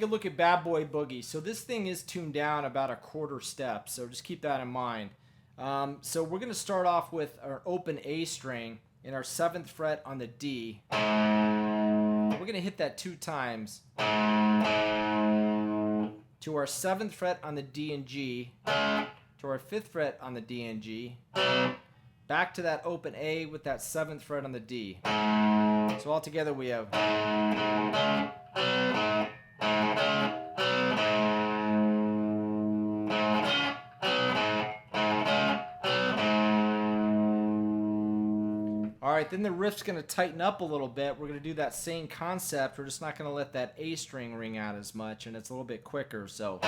take a look at Bad Boy Boogie. So this thing is tuned down about a quarter step, so just keep that in mind. So we're going to start off with our open A string in our 7th fret on the D. We're going to hit that 2 times. To our 7th fret on the D and G, to our 5th fret on the D and G, back to that open A with that 7th fret on the D. So all together we have. Alright, then the riff's going to tighten up a little bit. We're going to do that same concept. We're just not going to let that A string ring out as much, and it's a little bit quicker, so.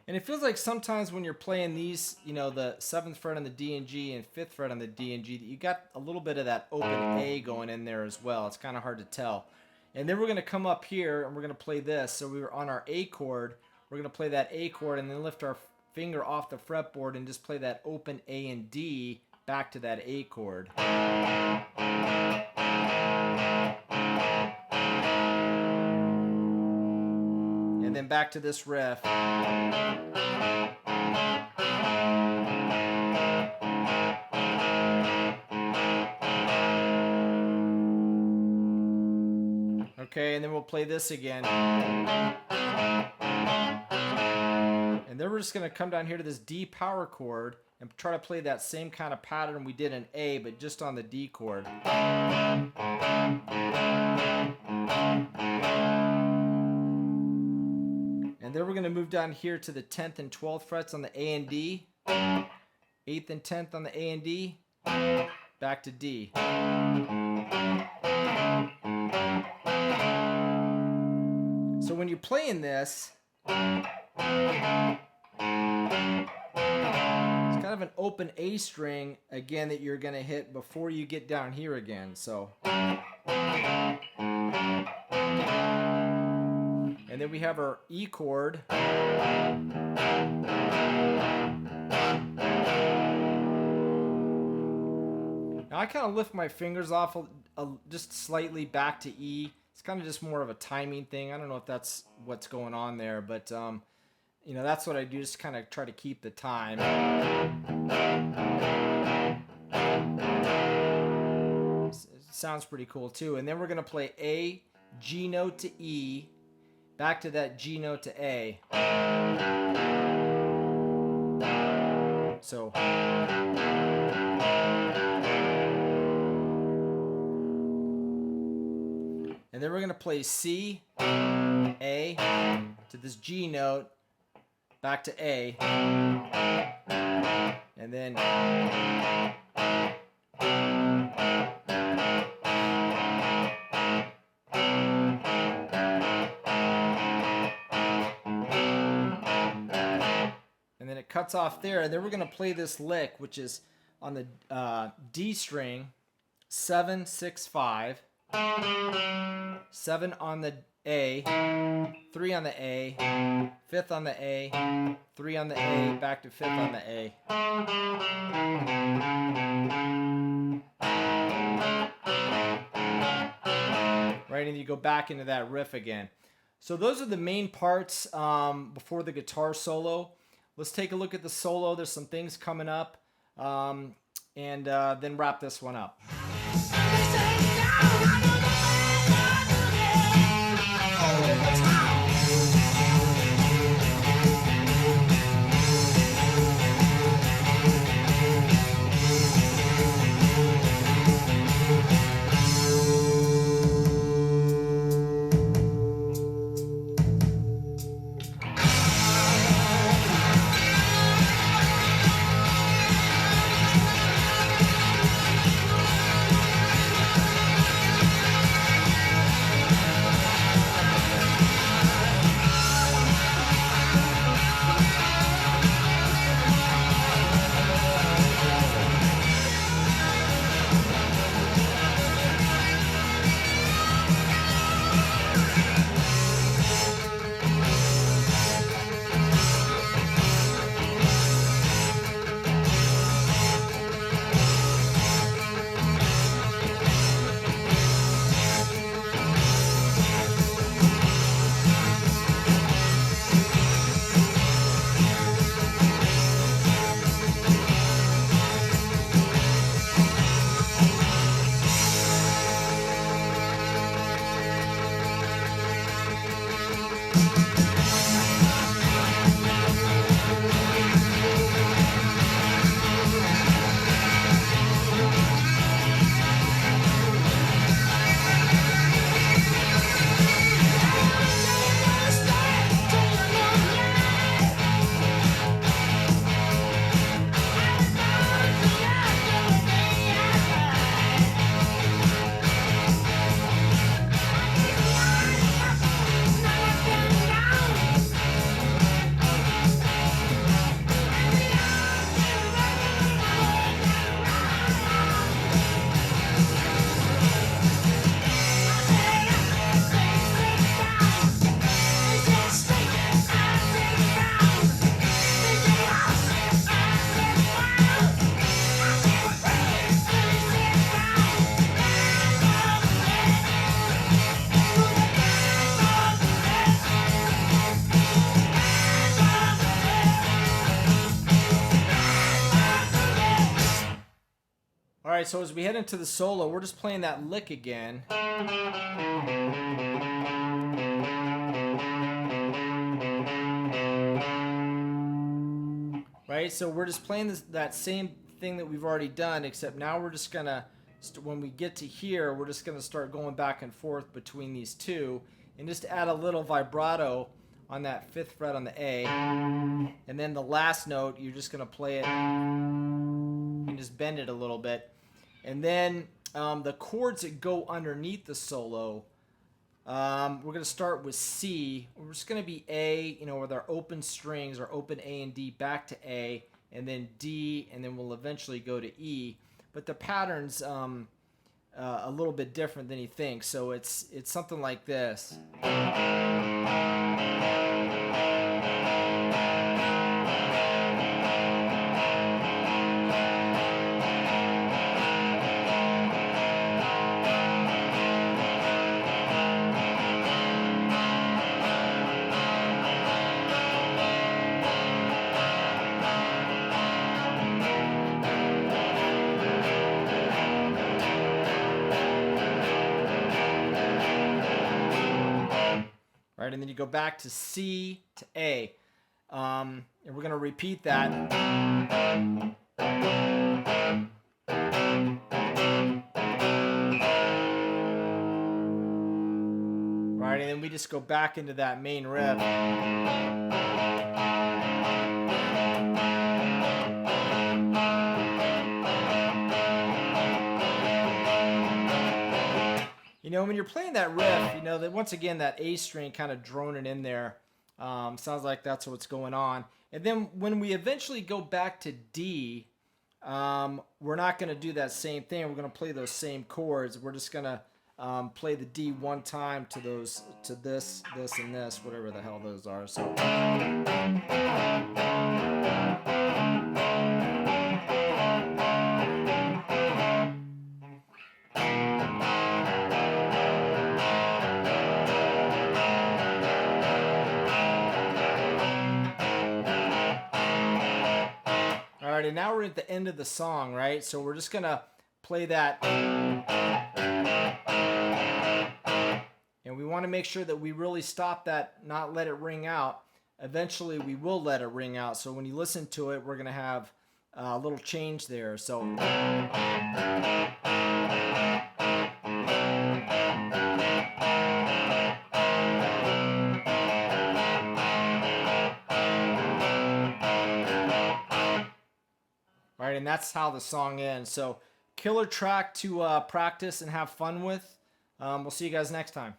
And it feels like sometimes when you're playing these, you know, the 7th fret on the D and G and 5th fret on the D and G, that you got a little bit of that open A going in there as well. It's kind of hard to tell. And then we're going to come up here and we're going to play this. So we were on our A chord. We're going to play that A chord and then lift our finger off the fretboard and just play that open A and D back to that A chord. And then back to this riff. Okay, and then we'll play this again. And then we're just going to come down here to this D power chord and try to play that same kind of pattern we did in A, but just on the D chord. And then we're going to move down here to the 10th and 12th frets on the A and D, 8th and 10th on the A and D, back to D. So when you're playing this, it's kind of an open A string, again, that you're going to hit before you get down here again. So. And then we have our E chord. Now I kind of lift my fingers off just slightly back to E. It's kind of just more of a timing thing. I don't know if that's what's going on there, but you know, that's what I do, just kind of try to keep the time. It sounds pretty cool too. And then we're going to play A, G note to E, back to that G note to A. So. And then we're going to play C, A, to this G note, back to A, and then it cuts off there, and then we're going to play this lick, which is on the D string, 7, 6, 5, 7 on the A, 3 on the A, 5th on the A, 3 on the A, back to 5th on the A. Right, and you go back into that riff again. So those are the main parts before the guitar solo. Let's take a look at the solo. There's some things coming up, and then wrap this one up. All right, so as we head into the solo, we're just playing that lick again. Right, so we're just playing that same thing that we've already done, except now we're just gonna, when we get to here, we're just gonna start going back and forth between these two, and just add a little vibrato on that 5th fret on the A, and then the last note, you're just gonna play it and just bend it a little bit, and then the chords that go underneath the solo. We're going to start with C. We're just going to be A, with our open strings, our open A and D back to A, and then D, and then we'll eventually go to E. But the pattern's a little bit different than you think. So it's something like this. Right, and then you go back to C to A, and we're going to repeat that. Right, and then we just go back into that main riff. When you're playing that riff, that once again, that A string kind of droning in there. Sounds like that's what's going on. And then when we eventually go back to D, we're not going to do that same thing. We're going to play those same chords. We're just going to play the D one time to this, and this, whatever the hell those are. So. Alright, and now we're at the end of the song, right? So we're just gonna play that. And we want to make sure that we really stop that, not let it ring out. Eventually we will let it ring out. So when you listen to it, we're gonna have a little change there. So. Right, and that's how the song ends. So, killer track to practice and have fun with. We'll see you guys next time.